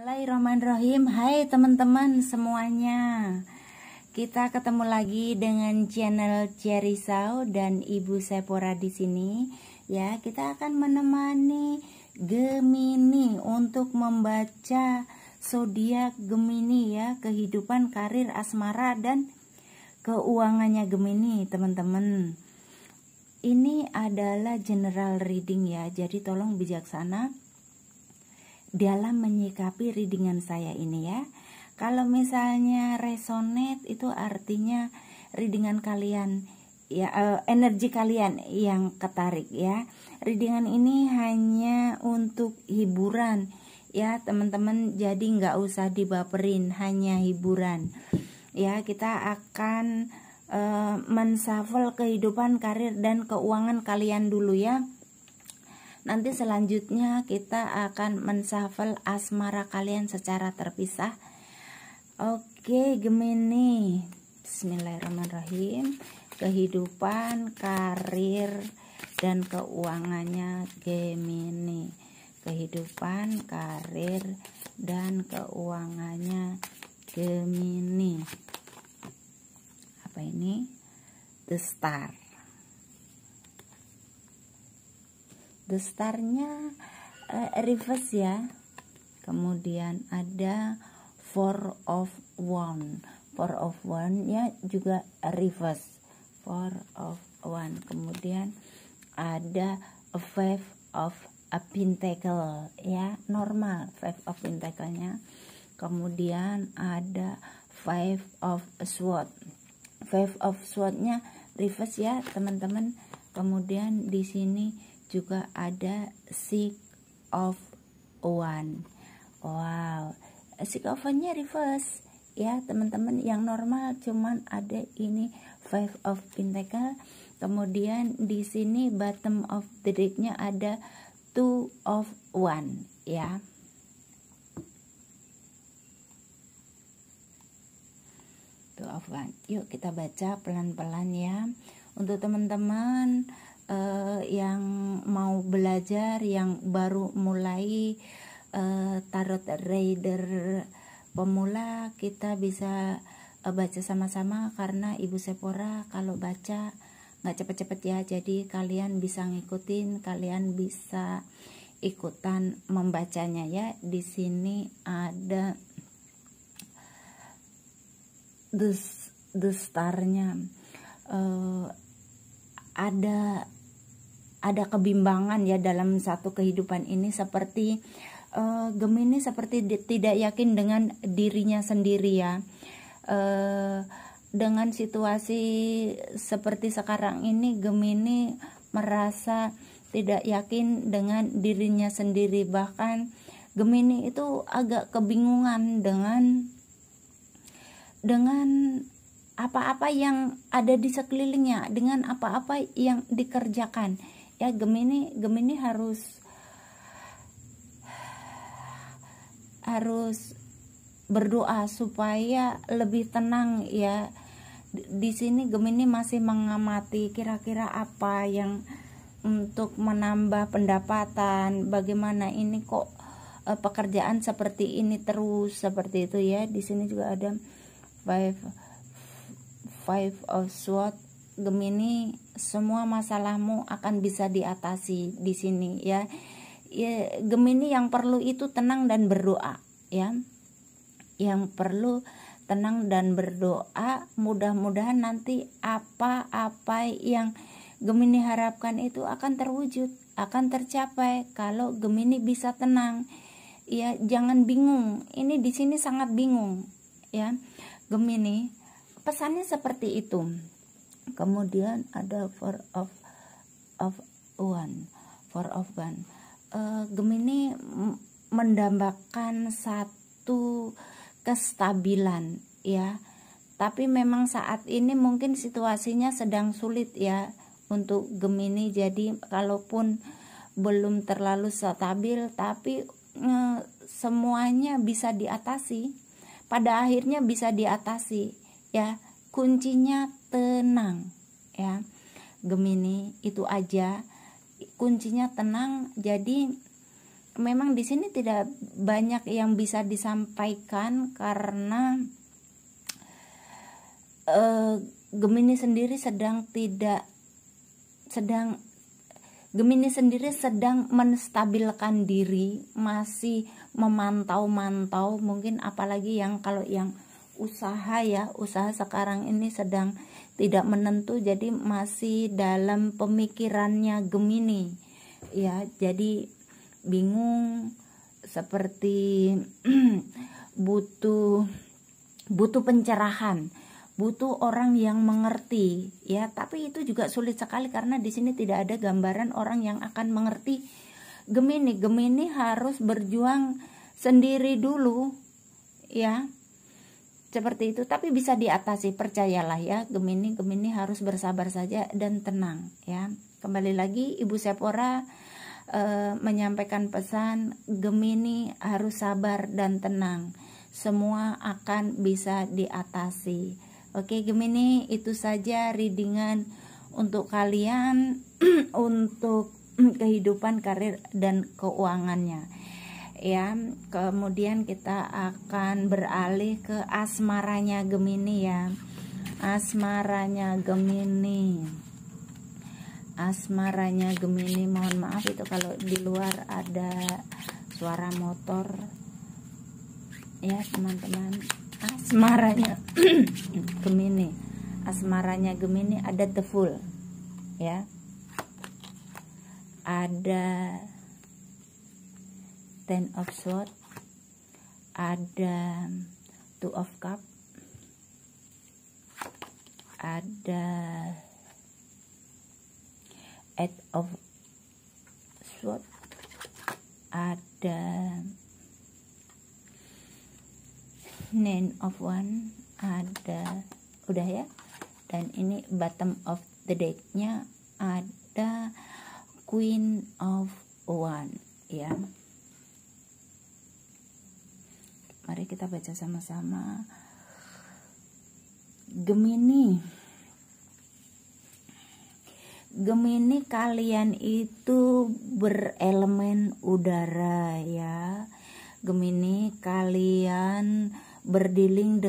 Bismillahirrahmanirrahim. Hai teman-teman semuanya. Kita ketemu lagi dengan channel Cerisau dan Ibu Sepora di sini. Ya, kita akan menemani Gemini untuk membaca zodiak Gemini ya, kehidupan, karir, asmara dan keuangannya Gemini, teman-teman. Ini adalah general reading ya. Jadi tolong bijaksana dalam menyikapi readingan saya ini ya. Kalau misalnya resonate itu artinya readingan kalian ya, energi kalian yang ketarik ya. Readingan ini hanya untuk hiburan ya teman-teman, jadi nggak usah dibaperin, hanya hiburan ya. Kita akan menshuffle kehidupan, karir dan keuangan kalian dulu ya. Nanti selanjutnya kita akan menshuffle asmara kalian secara terpisah. Oke, Gemini. Bismillahirrahmanirrahim. Kehidupan, karir, dan keuangannya Gemini. Kehidupan, karir, dan keuangannya Gemini. Apa ini? The Star. The Star-nya reverse ya. Kemudian ada Four of Wands. Four of Wands-nya juga reverse. Four of Wands. Kemudian ada Five of Pentacle ya, normal Five of Pentacle-nya. Kemudian ada Five of Swords. Five of Swords-nya reverse ya, teman-teman. Kemudian di sini juga ada Six of Wands. Wow, Six of Wands-nya reverse ya teman-teman. Yang normal cuman ada ini Five of Pentacle. Kemudian di sini bottom of the deck-nya ada Two of Wands ya. Two of Wands. Yuk kita baca pelan-pelan ya. Untuk teman-teman yang mau belajar, yang baru mulai tarot reader pemula, kita bisa baca sama-sama karena Ibu Sepora kalau baca nggak cepet-cepet ya, jadi kalian bisa ngikutin, kalian bisa ikutan membacanya ya. Di sini ada the Star-nya. Ada kebimbangan ya dalam satu kehidupan ini, seperti Gemini seperti tidak yakin dengan dirinya sendiri ya. Dengan situasi seperti sekarang ini, Gemini merasa tidak yakin dengan dirinya sendiri. Bahkan Gemini itu agak kebingungan dengan apa-apa yang ada di sekelilingnya, dengan apa-apa yang dikerjakan ya. Gemini harus berdoa supaya lebih tenang ya. Di sini Gemini masih mengamati kira-kira apa yang untuk menambah pendapatan, bagaimana ini kok pekerjaan seperti ini terus, seperti itu ya. Di sini juga ada Five of Swords. Gemini, semua masalahmu akan bisa diatasi di sini ya. Gemini yang perlu itu tenang dan berdoa ya. Yang perlu tenang dan berdoa. Mudah-mudahan nanti apa-apa yang Gemini harapkan itu akan terwujud, akan tercapai kalau Gemini bisa tenang. Ya, jangan bingung. Ini di sini sangat bingung ya. Gemini, pesannya seperti itu. Kemudian ada Four of Wands. Four of Wands. Gemini mendambakan satu kestabilan ya. Tapi memang saat ini mungkin situasinya sedang sulit ya untuk Gemini. Jadi kalaupun belum terlalu stabil, tapi semuanya bisa diatasi. Pada akhirnya bisa diatasi ya. Kuncinya tenang ya Gemini, itu aja kuncinya, tenang. Jadi memang di sini tidak banyak yang bisa disampaikan karena Gemini sendiri Gemini sendiri sedang menstabilkan diri, masih memantau-mantau, mungkin apalagi yang kalau yang usaha sekarang ini sedang tidak menentu, jadi masih dalam pemikirannya Gemini ya, jadi bingung, seperti butuh pencerahan, butuh orang yang mengerti ya, tapi itu juga sulit sekali karena di sini tidak ada gambaran orang yang akan mengerti Gemini harus berjuang sendiri dulu ya, seperti itu, tapi bisa diatasi, percayalah ya. Gemini harus bersabar saja dan tenang ya. Kembali lagi Ibu Sephora menyampaikan pesan, Gemini harus sabar dan tenang, semua akan bisa diatasi. Oke Gemini, itu saja readingan untuk kalian untuk kehidupan, karir, dan keuangannya ya. Kemudian kita akan beralih ke asmaranya Gemini ya. Asmaranya Gemini, mohon maaf itu kalau di luar ada suara motor ya teman-teman. Asmaranya Gemini ada The Fool ya, ada Ten of Swords, ada Two of Cups, ada Eight of Swords, ada Nine of Wands, ada, udah ya, dan ini bottom of the deck-nya ada Queen of Wands ya. Mari kita baca sama-sama. Gemini, kalian itu berelemen udara ya. Gemini, kalian berdealing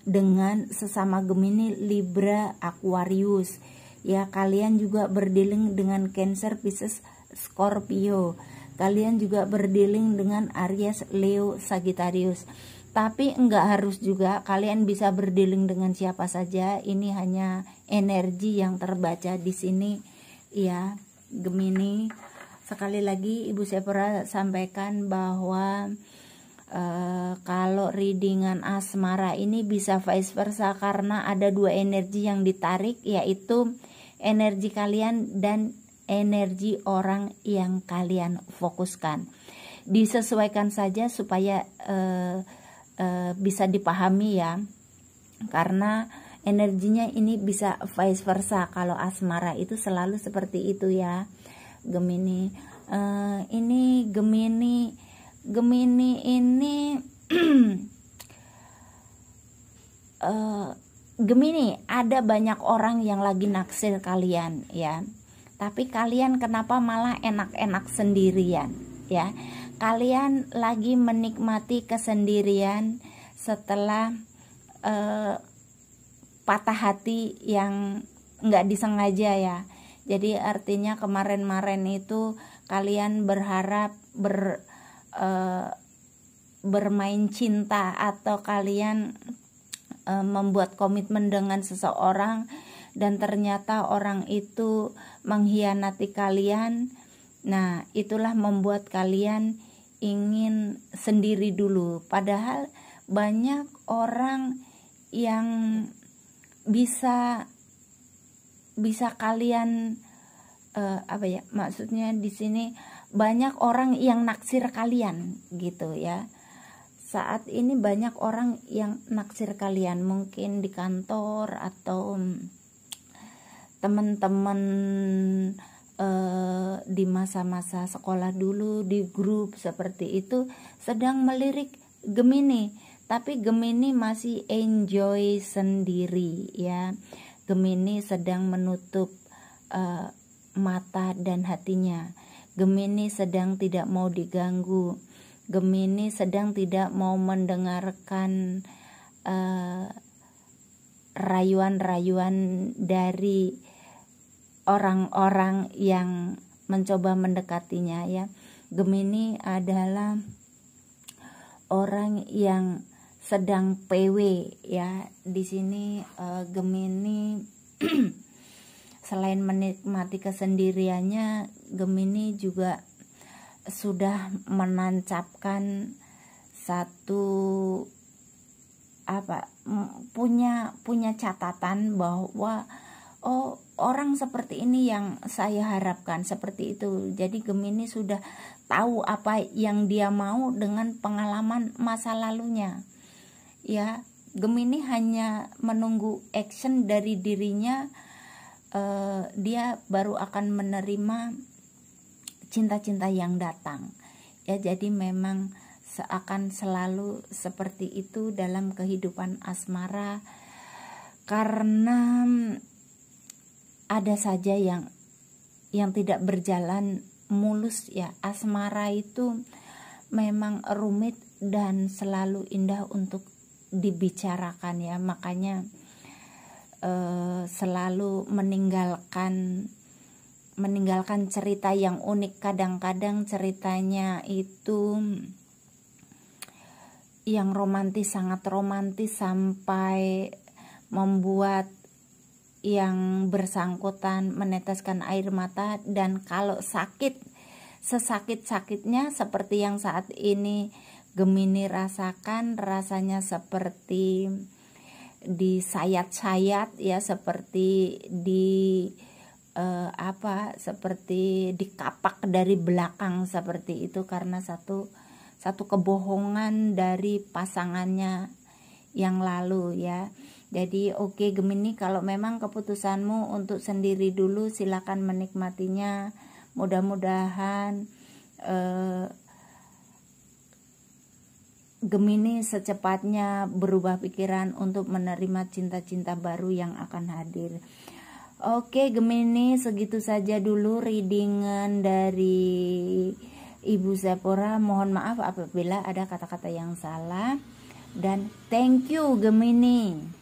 dengan sesama Gemini, Libra, Aquarius ya. Kalian juga berdealing dengan Cancer, Pisces, Scorpio. Kalian juga berdealing dengan Aries, Leo, Sagittarius. Tapi enggak harus juga, kalian bisa berdealing dengan siapa saja. Ini hanya energi yang terbaca di sini ya Gemini. Sekali lagi Ibu Sephora sampaikan bahwa kalau readingan asmara ini bisa vice versa karena ada dua energi yang ditarik, yaitu energi kalian dan energi orang yang kalian fokuskan. Disesuaikan saja supaya bisa dipahami ya, karena energinya ini bisa vice versa. Kalau asmara itu selalu seperti itu ya Gemini. Ini Gemini ini Gemini, ada banyak orang yang lagi naksir kalian ya, tapi kalian kenapa malah enak-enak sendirian ya. Kalian lagi menikmati kesendirian setelah patah hati yang nggak disengaja ya. Jadi artinya kemarin-kemarin itu kalian berharap bermain cinta, atau kalian membuat komitmen dengan seseorang dan ternyata orang itu mengkhianati kalian. Nah, itulah membuat kalian ingin sendiri dulu, padahal banyak orang yang bisa kalian maksudnya di sini banyak orang yang naksir kalian gitu ya. Saat ini banyak orang yang naksir kalian, mungkin di kantor atau teman-teman di masa-masa sekolah dulu, di grup seperti itu sedang melirik Gemini, tapi Gemini masih enjoy sendiri ya. Gemini sedang menutup mata dan hatinya. Gemini sedang tidak mau diganggu. Gemini sedang tidak mau mendengarkan rayuan-rayuan dari orang-orang yang mencoba mendekatinya ya. Gemini adalah orang yang sedang PW ya. Di sini Gemini selain menikmati kesendiriannya, Gemini juga sudah menancapkan satu punya catatan bahwa orang seperti ini yang saya harapkan, seperti itu. Jadi Gemini sudah tahu apa yang dia mau dengan pengalaman masa lalunya ya. Gemini hanya menunggu action dari dirinya. Dia baru akan menerima cinta-cinta yang datang ya. Jadi memang akan selalu seperti itu dalam kehidupan asmara, karena ada saja yang tidak berjalan mulus ya. Asmara itu memang rumit dan selalu indah untuk dibicarakan ya. Makanya selalu meninggalkan cerita yang unik. Kadang-kadang ceritanya itu yang romantis, sangat romantis, sampai membuat yang bersangkutan meneteskan air mata. Dan kalau sakit, sesakit-sakitnya seperti yang saat ini Gemini rasakan, rasanya seperti disayat-sayat ya, seperti seperti dikapak dari belakang seperti itu, karena satu kebohongan dari pasangannya yang lalu ya. Jadi oke, Gemini, kalau memang keputusanmu untuk sendiri dulu, silakan menikmatinya. Mudah-mudahan Gemini secepatnya berubah pikiran untuk menerima cinta-cinta baru yang akan hadir. Oke Gemini, segitu saja dulu readingan dari Ibu Zepora. Mohon maaf apabila ada kata-kata yang salah, dan thank you Gemini.